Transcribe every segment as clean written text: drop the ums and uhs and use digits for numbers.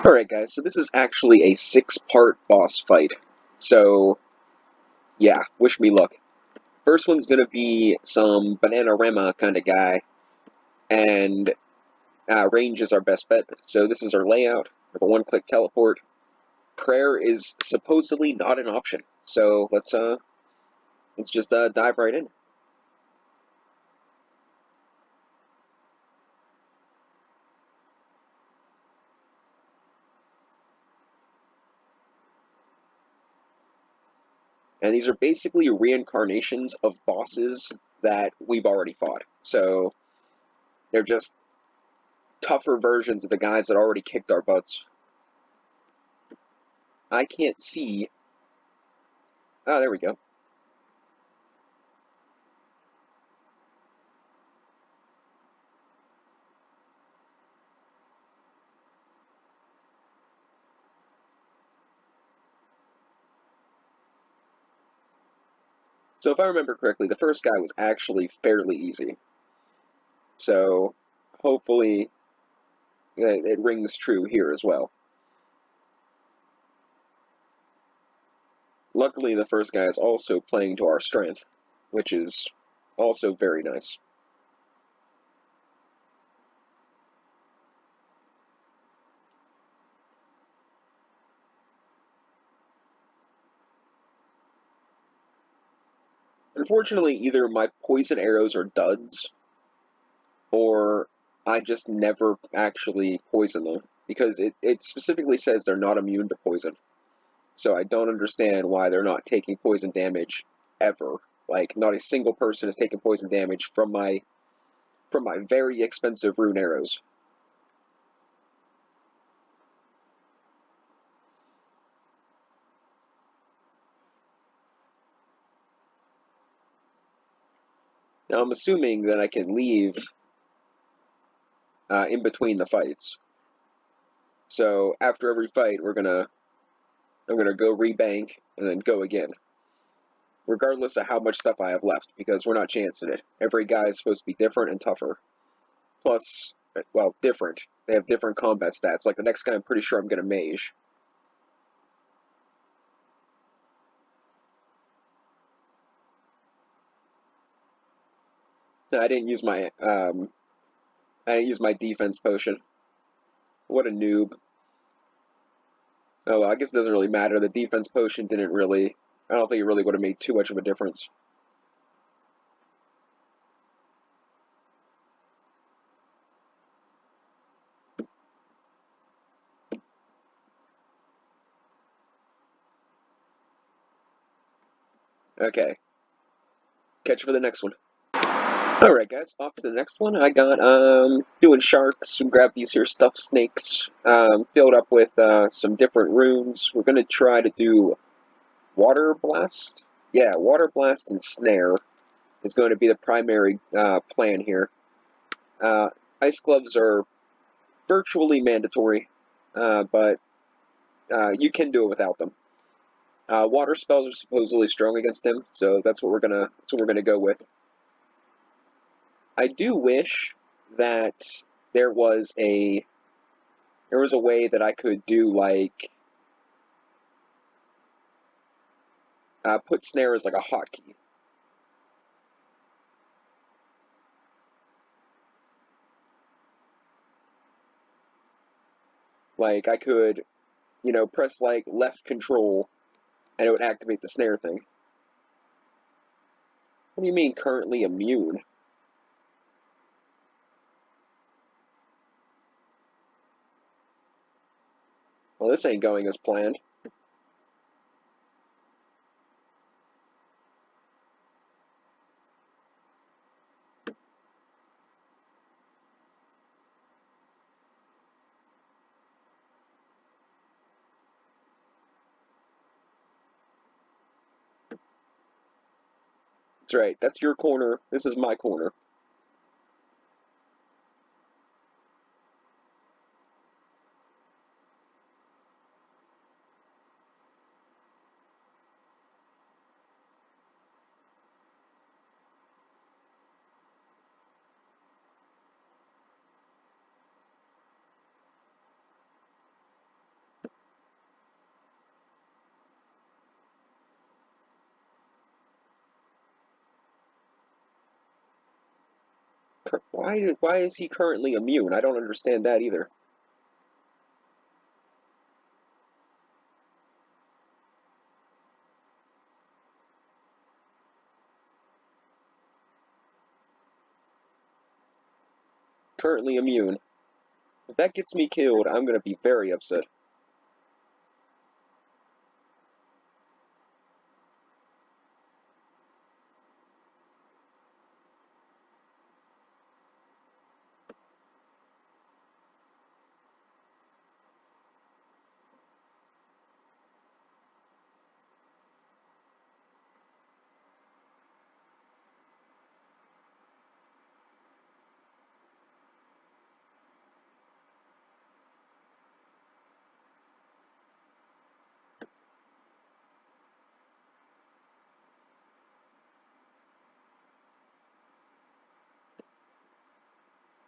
Alright guys, so this is actually a 6-part boss fight. So, yeah, wish me luck. First one's gonna be some Bananarama kind of guy, and range is our best bet. So this is our layout, with a one-click teleport. Prayer is supposedly not an option, so let's just dive right in. And these are basically reincarnations of bosses that we've already fought. So they're just tougher versions of the guys that already kicked our butts. I can't see. Oh, there we go. So if I remember correctly, the first guy was actually fairly easy. So hopefully it rings true here as well. Luckily, the first guy is also playing to our strength, which is also very nice. Unfortunately, either my poison arrows are duds, or I just never actually poison them, because it specifically says they're not immune to poison. So I don't understand why they're not taking poison damage ever. Like, not a single person has taken poison damage from my very expensive rune arrows. Now I'm assuming that I can leave in between the fights. So after every fight, I'm gonna go rebank and then go again, regardless of how much stuff I have left, because we're not chancing it. Every guy is supposed to be different and tougher. Plus, well, different. They have different combat stats. Like the next guy, I'm pretty sure I'm gonna mage. No, I didn't use my defense potion. What a noob. Oh, well, I guess it doesn't really matter. The defense potion didn't really. I don't think it really would have made too much of a difference. Okay, catch you for the next one. Alright guys, off to the next one. I got doing sharks, grab these here stuffed snakes, filled up with some different runes. We're gonna try to do water blast. Yeah, water blast and snare is going to be the primary plan here. Ice gloves are virtually mandatory, but you can do it without them. Water spells are supposedly strong against him, so that's what we're gonna go with. I do wish that there was a way that I could do like put snare as like a hotkey. Like I could, press like left control and it would activate the snare thing. What do you mean currently immune? Well, this ain't going as planned. That's right. That's your corner. This is my corner. Why is he currently immune? I don't understand that either. Currently immune. If that gets me killed, I'm gonna be very upset.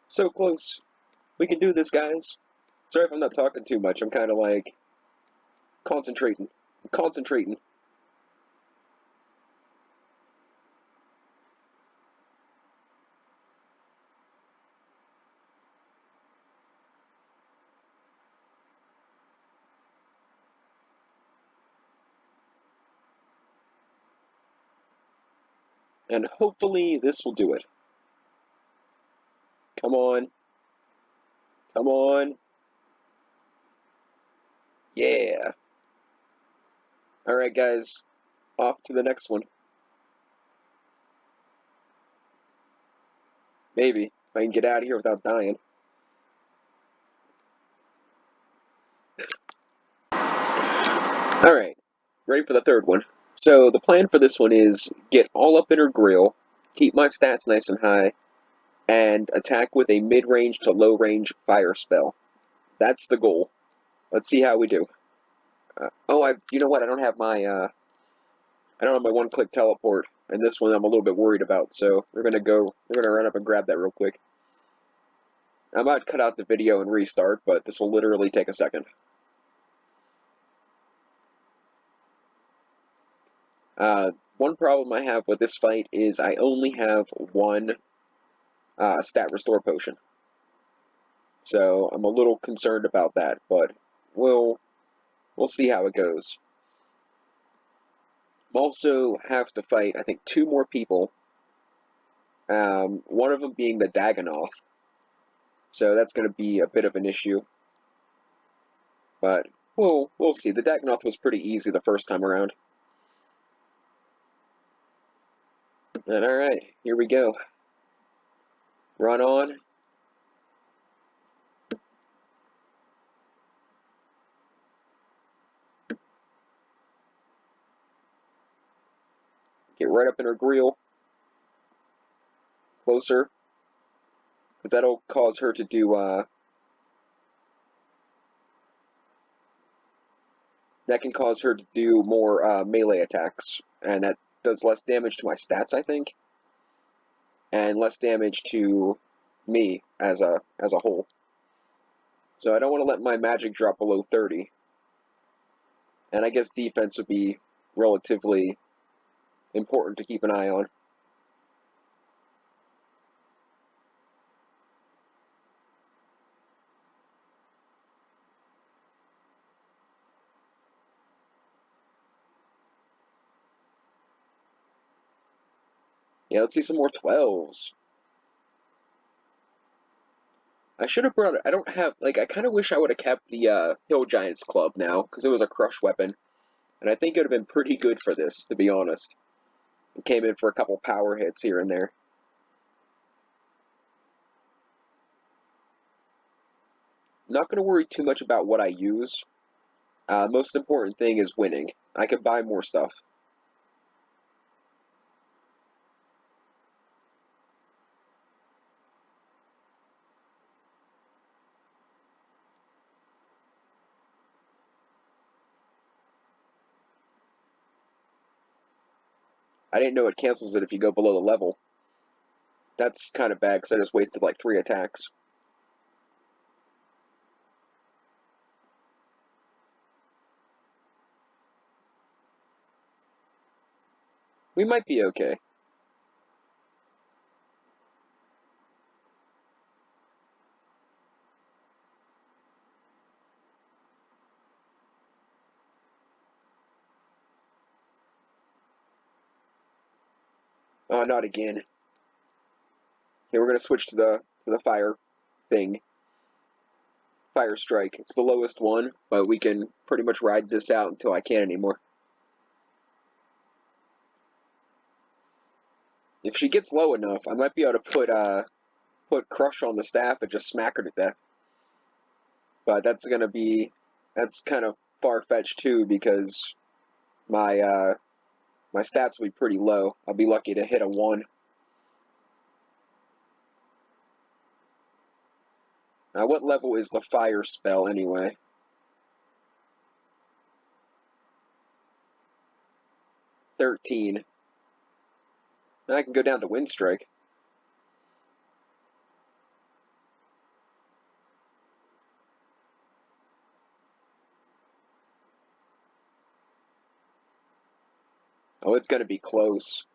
So close. We can do this, guys. Sorry if I'm not talking too much. I'm kind of like concentrating. I'm concentrating. And hopefully this will do it. Come on. Come on. Yeah. Alright, guys. Off to the next one. Maybe. If I can get out of here without dying. Alright. Ready for the third one. So the plan for this one is get all up in her grill, keep my stats nice and high, and attack with a mid-range to low-range fire spell. That's the goal. Let's see how we do. You know what? I don't have my one-click teleport, and this one I'm a little bit worried about. So we're gonna run up and grab that real quick. I might cut out the video and restart, but this will literally take a second. One problem I have with this fight is I only have one stat restore potion. So I'm a little concerned about that, but we'll see how it goes. I also have to fight, I think, two more people. One of them being the Dagonoth. So that's going to be a bit of an issue. But we'll see. The Dagonoth was pretty easy the first time around. And alright, here we go. Run on. Get right up in her grill. Closer. Because that'll cause her to do, that can cause her to do more melee attacks. And that does less damage to my stats, I think. And less damage to me as a whole. So I don't want to let my magic drop below 30. And I guess defense would be relatively important to keep an eye on. Yeah, let's see some more 12s. I should have brought it. I don't have, like, I kind of wish I would have kept the Hill Giants Club now, because it was a crush weapon. And I think it would have been pretty good for this, to be honest. It came in for a couple power hits here and there. Not going to worry too much about what I use. Most important thing is winning. I could buy more stuff. I didn't know it cancels it if you go below the level. That's kind of bad, because I just wasted like 3 attacks. We might be okay. Oh, not again. Okay, we're gonna switch to the fire thing. Fire strike. It's the lowest one, but we can pretty much ride this out until I can't anymore. If she gets low enough, I might be able to put crush on the staff and just smack her to death. But that's kind of far fetched too because my my stats will be pretty low. I'll be lucky to hit a 1. Now, what level is the fire spell anyway? 13. Now I can go down to wind strike. Oh, it's gonna be close.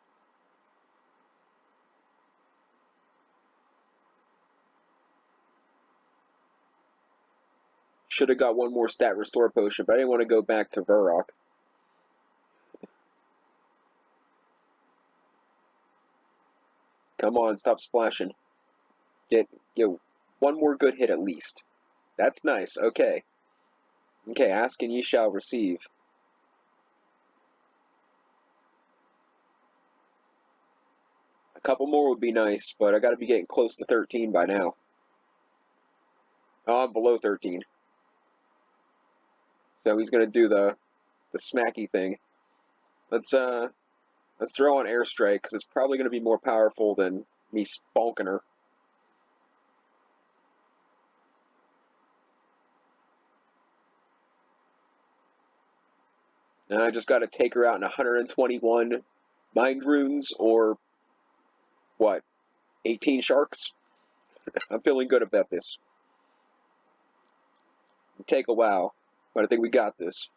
Should have got one more stat restore potion, but I didn't want to go back to Varrock. Come on, stop splashing. Get one more good hit at least. That's nice. Okay. Okay, ask and ye shall receive. A couple more would be nice, but I gotta be getting close to 13 by now. Oh, I'm below 13. So he's gonna do the smacky thing. Let's throw on airstrike because it's probably gonna be more powerful than me bonking her. And I just gotta take her out in 121 mind runes or what? 18 sharks? I'm feeling good about this. It'll take a while, but I think we got this.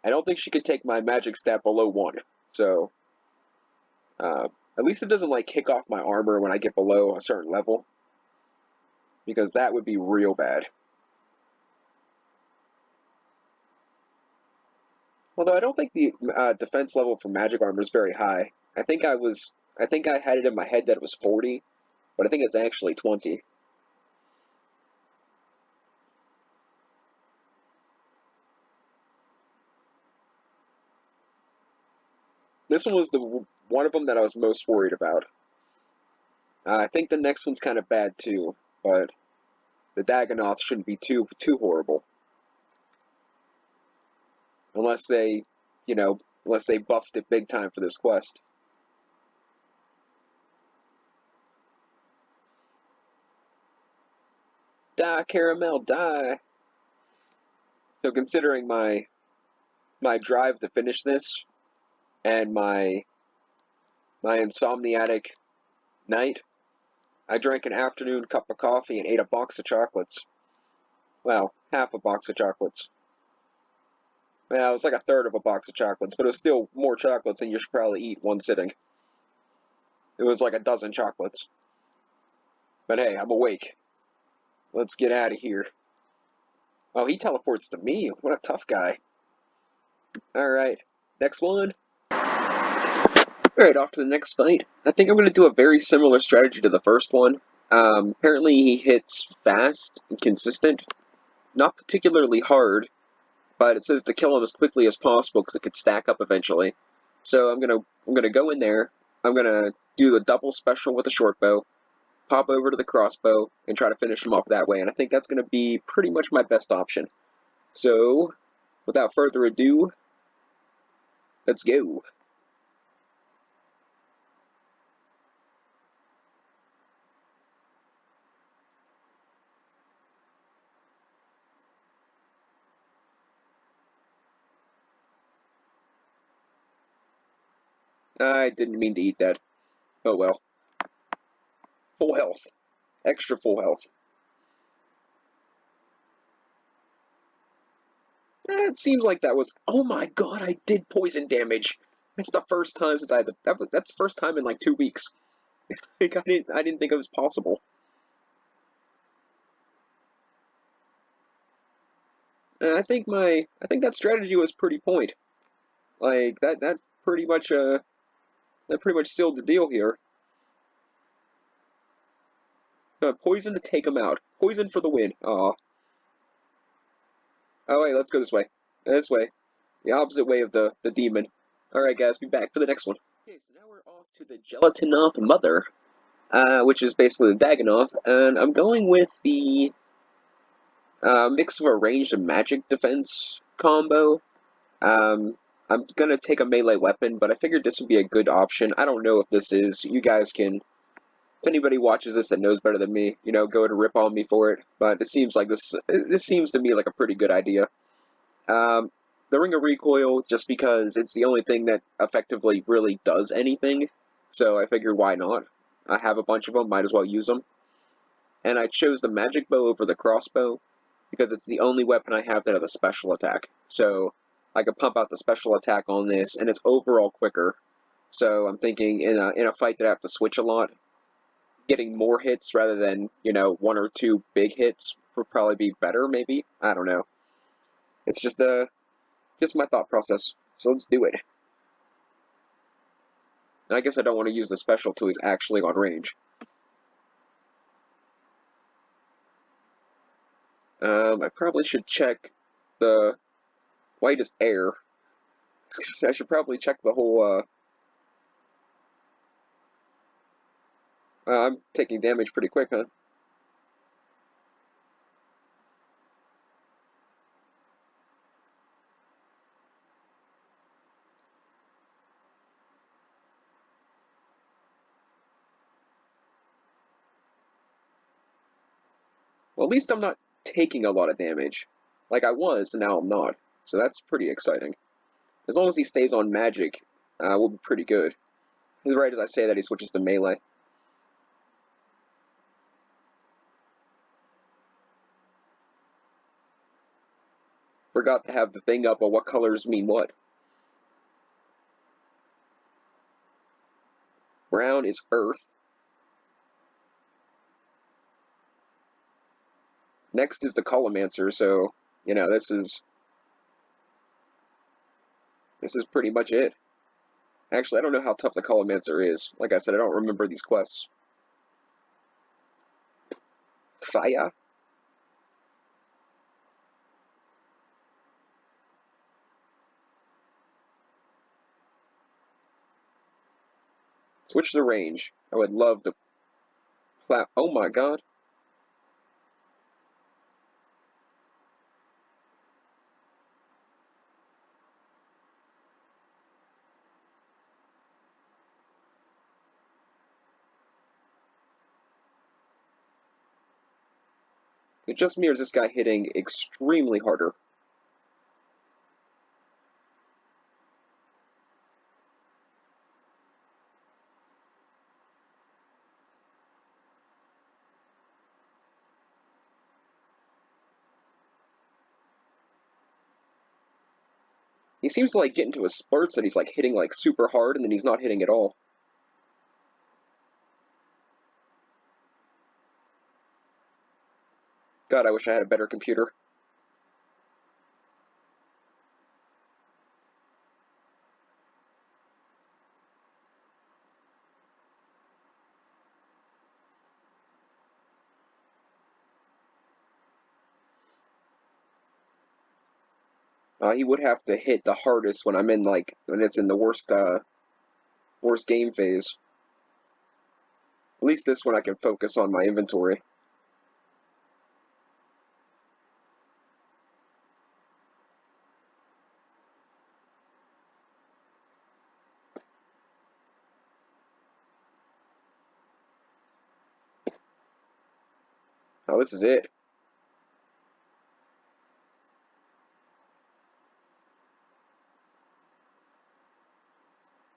I don't think she could take my magic stat below 1, so at least it doesn't like kick off my armor when I get below a certain level, because that would be real bad. Although I don't think the defense level for magic armor is very high. I think I had it in my head that it was 40, but I think it's actually 20. This one was the one of them that I was most worried about. I think the next one's kind of bad too, but the Dagonoths shouldn't be too horrible, unless they, unless they buffed it big time for this quest. Die, caramel, die. So considering my drive to finish this and my insomniatic night, I drank an afternoon cup of coffee and ate a box of chocolates. Well, half a box of chocolates. Well, it was like a third of a box of chocolates, but it was still more chocolates than you should probably eat one sitting. It was like a dozen chocolates. But hey, I'm awake. Let's get out of here. Oh, he teleports to me. What a tough guy. Alright, next one. Alright, off to the next fight. I think I'm going to do a very similar strategy to the first one. Apparently he hits fast and consistent. Not particularly hard, but it says to kill him as quickly as possible because it could stack up eventually. So I'm gonna go in there. I'm gonna do the double special with the short bow, pop over to the crossbow, and try to finish him off that way. And I think that's gonna be pretty much my best option. So, without further ado, let's go. I didn't mean to eat that. Oh well. Full health. Extra full health. It seems like that was. Oh my god, I did poison damage. That's the first time since I had that's the first time in like 2 weeks. Like I didn't think it was possible. I think that strategy was pretty point. Like that pretty much That pretty much sealed the deal here. Poison to take him out. Poison for the win. Aw. Oh, wait, let's go this way. This way. The opposite way of the demon. Alright, guys, be back for the next one. Okay, so now we're off to the Gelatinoth Mother, which is basically the Dagonoth, and I'm going with the mix of a ranged and magic defense combo. I'm gonna take a melee weapon, but I figured this would be a good option. I don't know if this is. You guys can, if anybody watches this that knows better than me, you know, go to rip on me for it. But it seems like this seems to me like a pretty good idea. The Ring of Recoil, just because it's the only thing that effectively really does anything. So I figured, why not? I have a bunch of them, might as well use them. And I chose the magic bow over the crossbow, because it's the only weapon I have that has a special attack. So I could pump out the special attack on this, and it's overall quicker. So I'm thinking in a fight that I have to switch a lot, getting more hits rather than, you know, one or two big hits would probably be better, maybe? I don't know. It's just my thought process. So let's do it. And I guess I don't want to use the special till he's actually on range. I probably should check the white is air. I should probably check the whole, I'm taking damage pretty quick, huh? Well, at least I'm not taking a lot of damage. Like I was, and now I'm not. So that's pretty exciting. As long as he stays on magic, we'll be pretty good. Right as I say that, he switches to melee. Forgot to have the thing up on what colors mean what. Brown is earth. Next is the Colomancer, so, you know, this is pretty much it. Actually, I don't know how tough the Colomancer is. Like I said, I don't remember these quests. Fire. Switch the range. I would love to oh my god. It just mirrors this guy hitting extremely harder. He seems to like get into a spurts that he's like hitting like super hard and then he's not hitting at all. God, I wish I had a better computer. He would have to hit the hardest when I'm in like when it's in the worst game phase. At least this one I can focus on my inventory. Oh, this is it.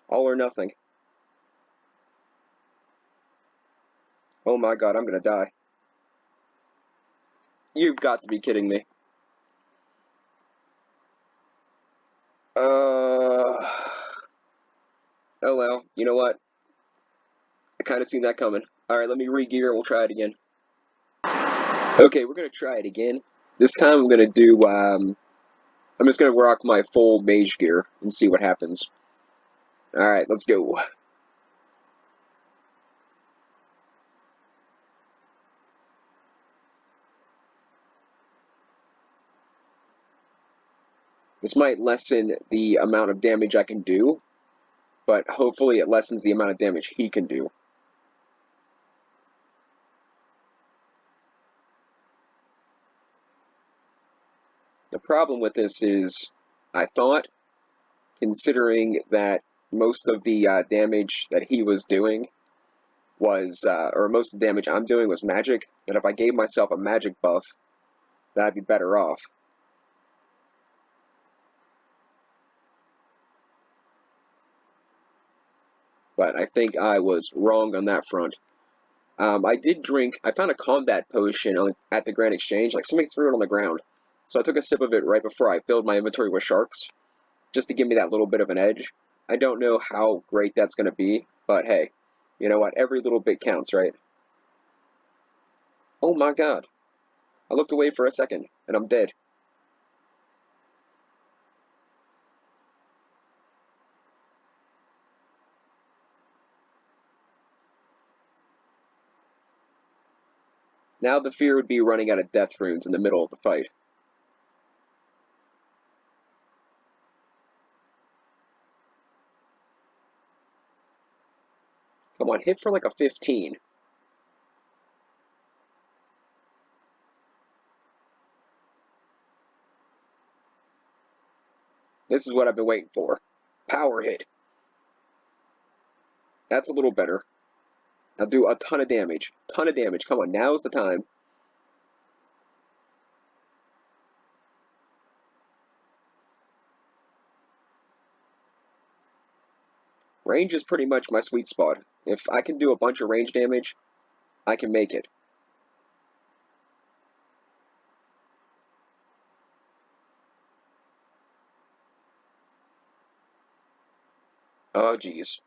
All or nothing. Oh my god, I'm gonna die. You've got to be kidding me. Oh well, you know what? I kind of seen that coming. Alright, let me re-gear and we'll try it again. Okay, we're gonna try it again. This time I'm gonna do, I'm just gonna rock my full mage gear and see what happens. Alright, let's go. This might lessen the amount of damage I can do, but hopefully it lessens the amount of damage he can do. The problem with this is, I thought, considering that most of the damage that he was doing was, or most of the damage I'm doing was magic, that if I gave myself a magic buff, that I'd be better off. But I think I was wrong on that front. I found a combat potion at the Grand Exchange, like somebody threw it on the ground. So I took a sip of it right before I filled my inventory with sharks, just to give me that little bit of an edge. I don't know how great that's going to be, but hey, you know what? Every little bit counts, right? Oh my god. I looked away for a second, and I'm dead. Now the fear would be running out of death runes in the middle of the fight. Come on, hit for like a 15. This is what I've been waiting for. Power hit. That's a little better. I'll do a ton of damage. Ton of damage. Come on, now's the time. Range is pretty much my sweet spot. If I can do a bunch of range damage, I can make it. Oh, jeez.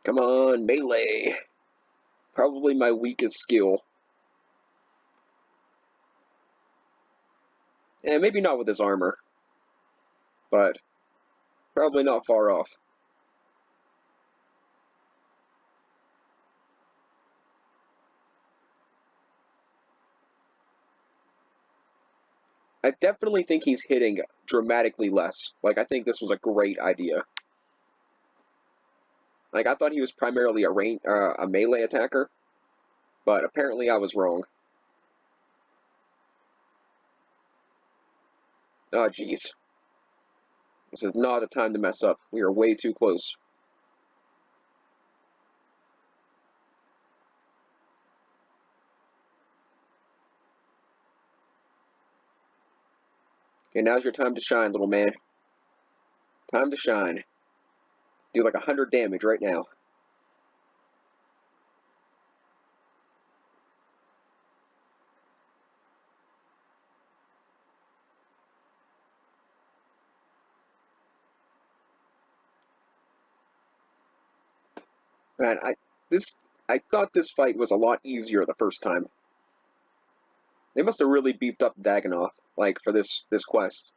Come on, melee. Probably my weakest skill. And maybe not with his armor, but probably not far off. I definitely think he's hitting dramatically less. Like, I think this was a great idea. Like, I thought he was primarily a melee attacker, but apparently I was wrong. Oh, jeez. This is not a time to mess up. We are way too close. Okay, now's your time to shine, little man. Time to shine. Do like 100 damage right now. Man, I thought this fight was a lot easier the first time. They must have really beefed up Dagonoth, like, for this quest.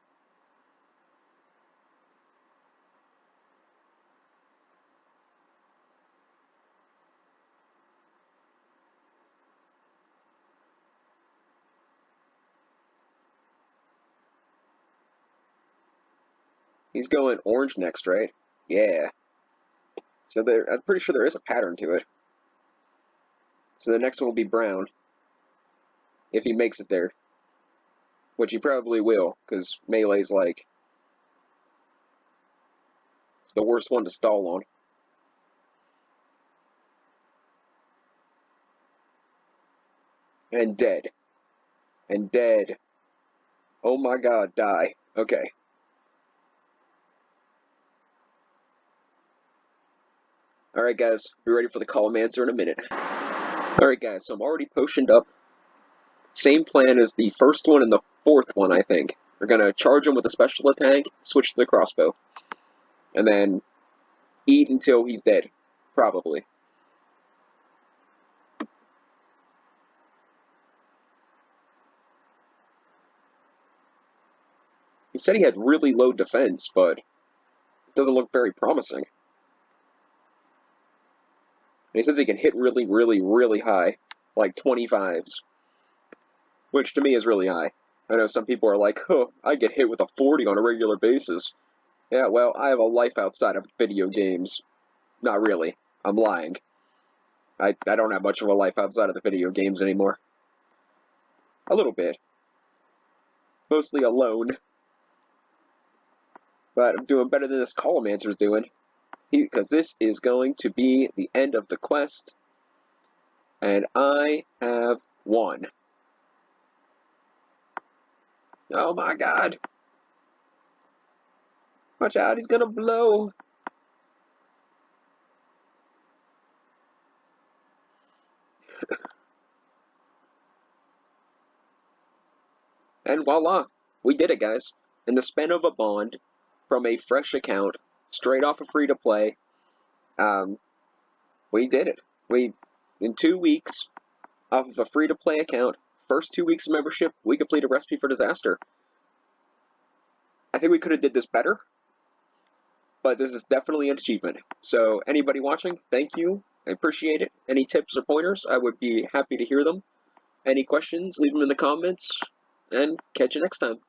He's going orange next, right? Yeah. So I'm pretty sure there is a pattern to it. So the next one will be brown, if he makes it there. Which he probably will, because melee's like, it's the worst one to stall on. And dead. And dead. Oh my god, die. Okay. Alright guys, be ready for the Column-Answer in a minute. Alright guys, so I'm already potioned up. Same plan as the first one and the fourth one, I think. We're gonna charge him with a special attack, switch to the crossbow. And then eat until he's dead. Probably. He said he had really low defense, but it doesn't look very promising. And he says he can hit really, really, really high, like 25s, which to me is really high. I know some people are like, oh, I get hit with a 40 on a regular basis. Yeah, well, I have a life outside of video games. Not really. I'm lying. I don't have much of a life outside of the video games anymore. A little bit. Mostly alone. But I'm doing better than this Colomancer's doing. Because this is going to be the end of the quest. And I have won. Oh my god. Watch out, he's gonna blow. And voila, we did it, guys. In the span of a bond, from a fresh account, straight off of free-to-play, we did it. In 2 weeks, off of a free-to-play account, first 2 weeks of membership, we completed a Recipe for Disaster. I think we could have did this better, but this is definitely an achievement. So anybody watching, thank you. I appreciate it. Any tips or pointers, I would be happy to hear them. Any questions, leave them in the comments, and catch you next time.